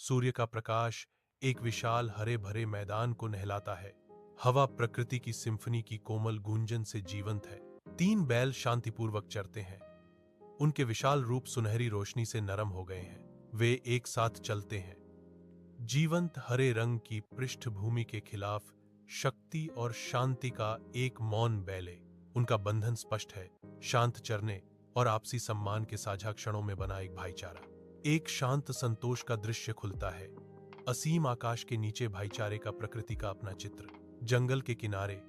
सूर्य का प्रकाश एक विशाल हरे भरे मैदान को नहलाता है। हवा प्रकृति की सिम्फनी की कोमल गूंजन से जीवंत है। तीन बैल शांतिपूर्वक चरते हैं। उनके विशाल रूप सुनहरी रोशनी से नरम हो गए हैं। वे एक साथ चलते हैं। जीवंत हरे रंग की पृष्ठभूमि के खिलाफ शक्ति और शांति का एक मौन बैले। उनका बंधन स्पष्ट है, शांत चरने और आपसी सम्मान के साझा क्षणों में बना एक भाईचारा। एक शांत संतोष का दृश्य खुलता है। असीम आकाश के नीचे भाईचारे का प्रकृति का अपना चित्र। जंगल के किनारे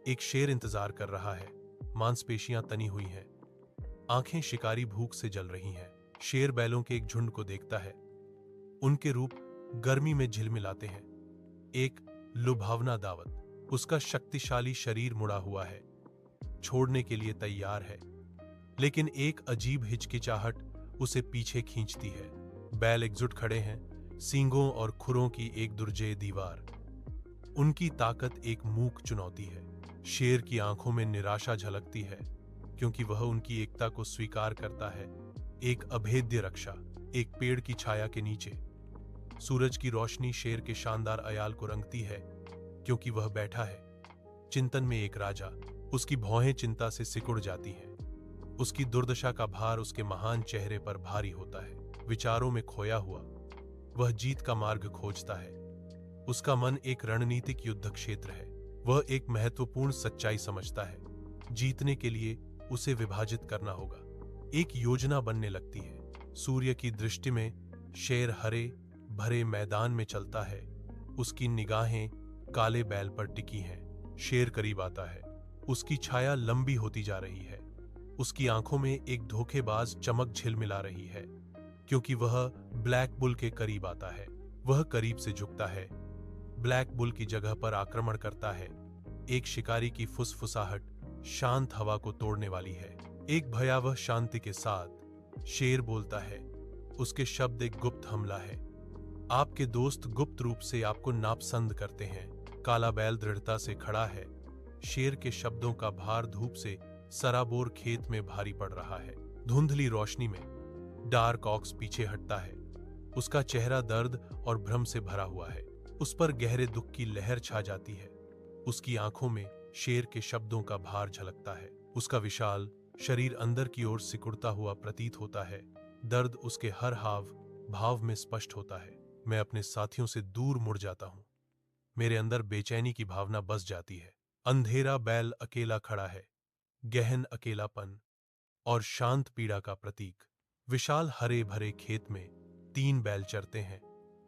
एक शेर इंतजार कर रहा है। मांसपेशियां तनी हुई हैं, आंखें शिकारी भूख से जल रही हैं। शेर बैलों के एक झुंड को देखता है। उनके रूप गर्मी में झिलमिलाते हैं। एक लुभावना दावत। उसका शक्तिशाली शरीर मुड़ा हुआ है, छोड़ने के लिए तैयार है, लेकिन एक अजीब हिचकिचाहट उसे पीछे खींचती है। बैल एकजुट खड़े हैं, सींगों और खुरों की एक दुर्जेय दीवार। उनकी ताकत एक मूक चुनौती है। शेर की आंखों में निराशा झलकती है, क्योंकि वह उनकी एकता को स्वीकार करता है। एक अभेद्य रक्षा। एक पेड़ की छाया के नीचे सूरज की रोशनी शेर के शानदार अयाल को रंगती है, क्योंकि वह बैठा है चिंतन में एक राजा। उसकी भौहें चिंता से सिकुड़ जाती हैं। उसकी दुर्दशा का भार उसके महान चेहरे पर भारी होता है। विचारों में खोया हुआ वह जीत का मार्ग खोजता है। उसका मन एक रणनीतिक युद्ध क्षेत्र है। वह एक महत्वपूर्ण सच्चाई समझता है। जीतने के लिए उसे विभाजित करना होगा। एक योजना बनने लगती है। सूर्य की दृष्टि में शेर हरे भरे मैदान में चलता है। उसकी निगाहें काले बैल पर टिकी हैं। शेर करीब आता है। उसकी छाया लंबी होती जा रही है। उसकी आंखों में एक धोखेबाज चमक झिलमिला रही है, क्योंकि वह ब्लैक बुल के करीब आता है। वह करीब से झुकता है, ब्लैक बुल की जगह पर आक्रमण करता है। एक शिकारी की फुसफुसाहट शांत हवा को तोड़ने वाली है। एक भयावह शांति के साथ शेर बोलता है। उसके शब्द एक गुप्त हमला है। आपके दोस्त गुप्त रूप से आपको नापसंद करते हैं। काला बैल दृढ़ता से खड़ा है। शेर के शब्दों का भार धूप से सराबोर खेत में भारी पड़ रहा है। धुंधली रोशनी में डार्क ऑक्स पीछे हटता है। उसका चेहरा दर्द और भ्रम से भरा हुआ है। उस पर गहरे दुख की लहर छा जाती है। उसकी आंखों में शेर के शब्दों का भार झलकता है। उसका विशाल शरीर अंदर की ओर सिकुड़ता हुआ प्रतीत होता है। दर्द उसके हर हाव भाव में स्पष्ट होता है। मैं अपने साथियों से दूर मुड़ जाता हूं। मेरे अंदर बेचैनी की भावना बस जाती है। अंधेरा बैल अकेला खड़ा है, गहन अकेलापन और शांत पीड़ा का प्रतीक। विशाल हरे भरे खेत में तीन बैल चरते हैं।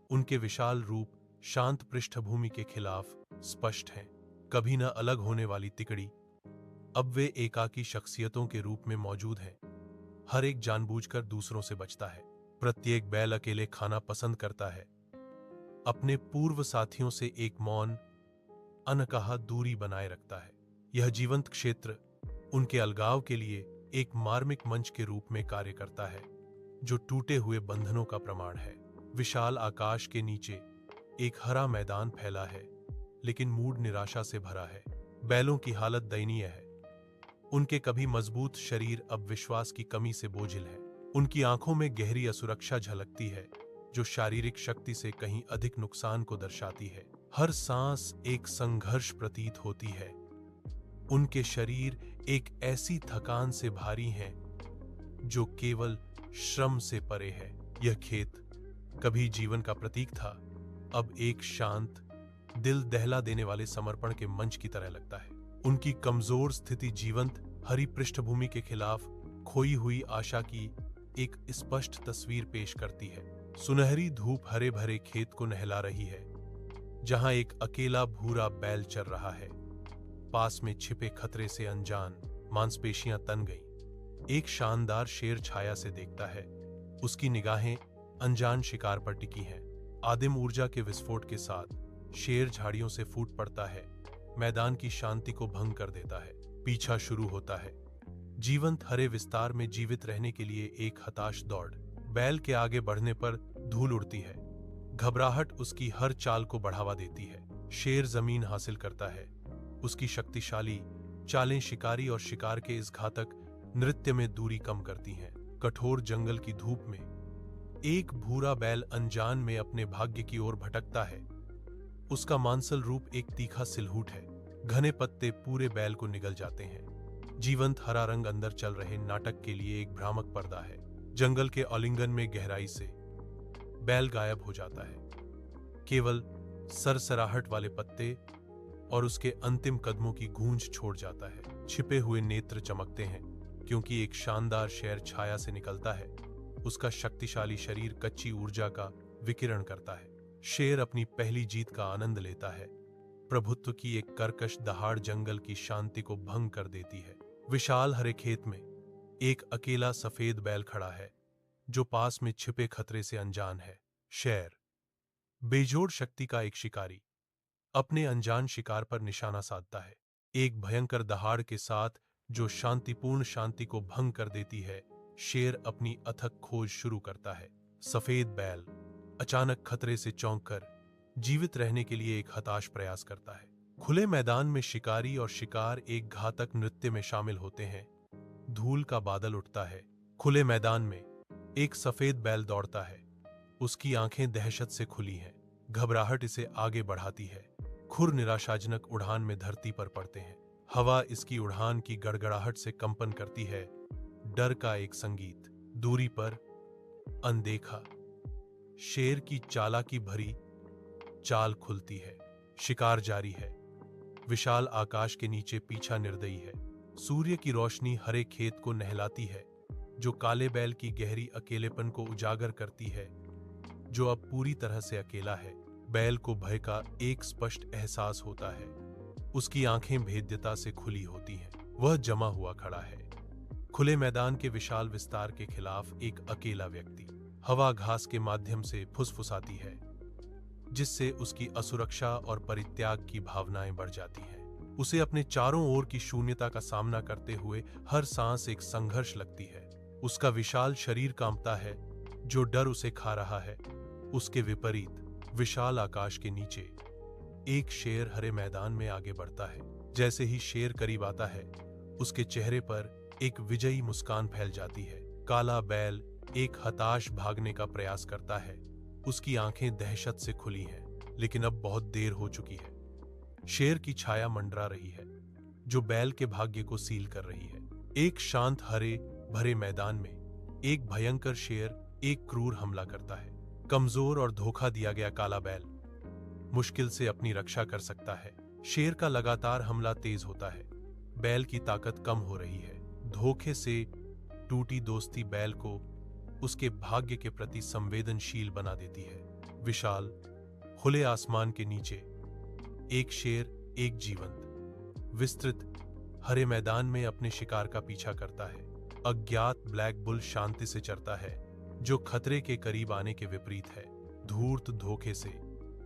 उनके विशाल रूप शांत पृष्ठभूमि के खिलाफ स्पष्ट हैं। कभी न अलग होने वाली तिकड़ी, अब वे एकाकी शख्सियतों के रूप में मौजूद हैं। हर एक जानबूझकर दूसरों से बचता है। प्रत्येक बैल अकेले खाना पसंद करता है। अपने पूर्व साथियों से एक मौन अनकहा दूरी बनाए रखता है। यह जीवंत क्षेत्र उनके अलगाव के लिए एक मार्मिक मंच के रूप में कार्य करता है, जो टूटे हुए बंधनों का प्रमाण है। विशाल आकाश के नीचे एक हरा मैदान फैला है, लेकिन मूड निराशा से भरा है। बैलों की हालत दयनीय है। उनके कभी मजबूत शरीर अब विश्वास की कमी से बोझिल है। उनकी आंखों में गहरी असुरक्षा झलकती है, जो शारीरिक शक्ति से कहीं अधिक नुकसान को दर्शाती है। हर सांस एक संघर्ष प्रतीत होती है। उनके शरीर एक ऐसी थकान से भारी हैं, जो केवल श्रम से परे है। यह खेत कभी जीवन का प्रतीक था, अब एक शांत, दिल दहला देने वाले समर्पण के मंच की तरह लगता है। उनकी कमजोर स्थिति जीवंत हरी पृष्ठभूमि के खिलाफ खोई हुई आशा की एक स्पष्ट तस्वीर पेश करती है। सुनहरी धूप हरे भरे खेत को नहला रही है, जहां एक अकेला भूरा बैल चर रहा है। पास में छिपे खतरे से अनजान मांसपेशियां तन गईं। एक शानदार शेर छाया से देखता है। उसकी निगाहें अनजान शिकार पर टिकी हैं। आदिम ऊर्जा के विस्फोट के साथ शेर झाड़ियों से फूट पड़ता है, मैदान की शांति को भंग कर देता है। पीछा शुरू होता है, जीवंत हरे विस्तार में जीवित रहने के लिए एक हताश दौड़। बैल के आगे बढ़ने पर धूल उड़ती है। घबराहट उसकी हर चाल को बढ़ावा देती है। शेर जमीन हासिल करता है। उसकी शक्तिशाली चालें शिकारी और शिकार के इस घातक नृत्य में दूरी कम करती हैं। कठोर जंगल की धूप में एक भूरा बैल अनजान में अपने भाग्य की ओर भटकता है। उसका मांसल रूप एक तीखा सिलहूट है। घने पत्ते पूरे बैल को निगल जाते हैं। जीवंत हरा रंग अंदर चल रहे नाटक के लिए एक भ्रामक पर्दा है। जंगल के आलिंगन में गहराई से बैल गायब हो जाता है। केवल सरसराहट वाले पत्ते और उसके अंतिम कदमों की गूंज छोड़ जाता है। छिपे हुए नेत्र चमकते हैं क्योंकि एक शानदार शेर छाया से निकलता है। उसका शक्तिशाली शरीर कच्ची ऊर्जा का विकिरण करता है। शेर अपनी पहली जीत का आनंद लेता है। प्रभुत्व की एक कर्कश दहाड़ जंगल की शांति को भंग कर देती है। विशाल हरे खेत में एक अकेला सफेद बैल खड़ा है जो पास में छिपे खतरे से अनजान है। शेर, बेजोड़ शक्ति का एक शिकारी, अपने अनजान शिकार पर निशाना साधता है। एक भयंकर दहाड़ के साथ जो शांतिपूर्ण शांति को भंग कर देती है, शेर अपनी अथक खोज शुरू करता है। सफेद बैल अचानक खतरे से चौंक कर जीवित रहने के लिए एक हताश प्रयास करता है। खुले मैदान में शिकारी और शिकार एक घातक नृत्य में शामिल होते हैं। धूल का बादल उठता है। खुले मैदान में एक सफेद बैल दौड़ता है। उसकी आंखें दहशत से खुली हैं। घबराहट इसे आगे बढ़ाती है। खुर निराशाजनक उड़ान में धरती पर पड़ते हैं। हवा इसकी उड़ान की गड़गड़ाहट से कंपन करती है। डर का एक संगीत। दूरी पर अनदेखा। शेर की चालाकी भरी चाल खुलती है। शिकार जारी है। विशाल आकाश के नीचे पीछा निर्दयी है। सूर्य की रोशनी हरे खेत को नहलाती है, जो काले बैल की गहरी अकेलेपन को उजागर करती है, जो अब पूरी तरह से अकेला है। बैल को भय का एक स्पष्ट एहसास होता है। उसकी आंखें भेद्यता से खुली होती हैं। वह जमा हुआ खड़ा है, खुले मैदान के विशाल विस्तार के खिलाफ एक अकेला व्यक्ति। हवा घास के माध्यम से फुसफुसाती है, जिससे उसकी असुरक्षा और परित्याग की भावनाएं बढ़ जाती हैं। उसे अपने चारों ओर की शून्यता का सामना करते हुए हर सांस एक संघर्ष लगती है। उसका विशाल शरीर कांपता है, जो डर उसे खा रहा है। उसके विपरीत विशाल आकाश के नीचे एक शेर हरे मैदान में आगे बढ़ता है। जैसे ही शेर करीब आता है, उसके चेहरे पर एक विजयी मुस्कान फैल जाती है। काला बैल एक हताश भागने का प्रयास करता है। उसकी आंखें दहशत से खुली हैं, लेकिन अब बहुत देर हो चुकी है। शेर की छाया मंडरा रही है, जो बैल के भाग्य को सील कर रही है। एक शांत हरे भरे मैदान में एक भयंकर शेर एक क्रूर हमला करता है। कमजोर और धोखा दिया गया काला बैल मुश्किल से अपनी रक्षा कर सकता है। शेर का लगातार हमला तेज होता है। बैल की ताकत कम हो रही है। धोखे से टूटी दोस्ती बैल को उसके भाग्य के प्रति संवेदनशील बना देती है। विशाल खुले आसमान के नीचे एक शेर एक जीवंत विस्तृत हरे मैदान में अपने शिकार का पीछा करता है। अज्ञात ब्लैक बुल शांति से चरता है, जो खतरे के करीब आने के विपरीत है। धूर्त धोखे से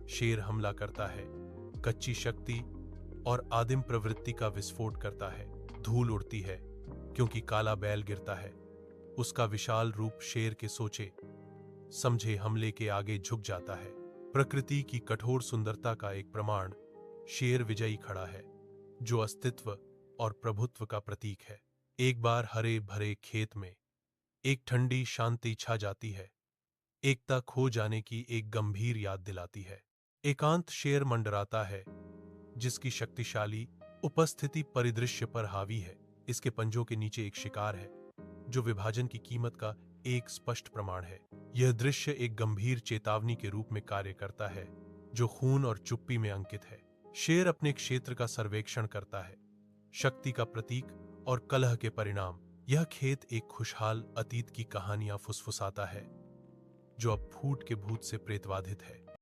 शेर हमला करता है, कच्ची शक्ति और आदिम प्रवृत्ति का विस्फोट करता है। धूल उड़ती है क्योंकि काला बैल गिरता है। उसका विशाल रूप शेर के सोचे समझे हमले के आगे झुक जाता है। प्रकृति की कठोर सुंदरता का एक प्रमाण शेर विजयी खड़ा है, जो अस्तित्व और प्रभुत्व का प्रतीक है। एक बार हरे भरे खेत में एक ठंडी शांति छा जाती है। एकता खो जाने की एक गंभीर याद दिलाती है। एकांत शेर मंडराता है, जिसकी शक्तिशाली उपस्थिति परिदृश्य पर हावी है। इसके पंजों के नीचे एक शिकार है, जो विभाजन की कीमत का एक स्पष्ट प्रमाण है। यह दृश्य एक गंभीर चेतावनी के रूप में कार्य करता है, जो खून और चुप्पी में अंकित है। शेर अपने क्षेत्र का सर्वेक्षण करता है, शक्ति का प्रतीक और कलह के परिणाम। यह खेत एक खुशहाल अतीत की कहानियां फुसफुसाता है, जो अब फूट के भूत से प्रेतवाधित है।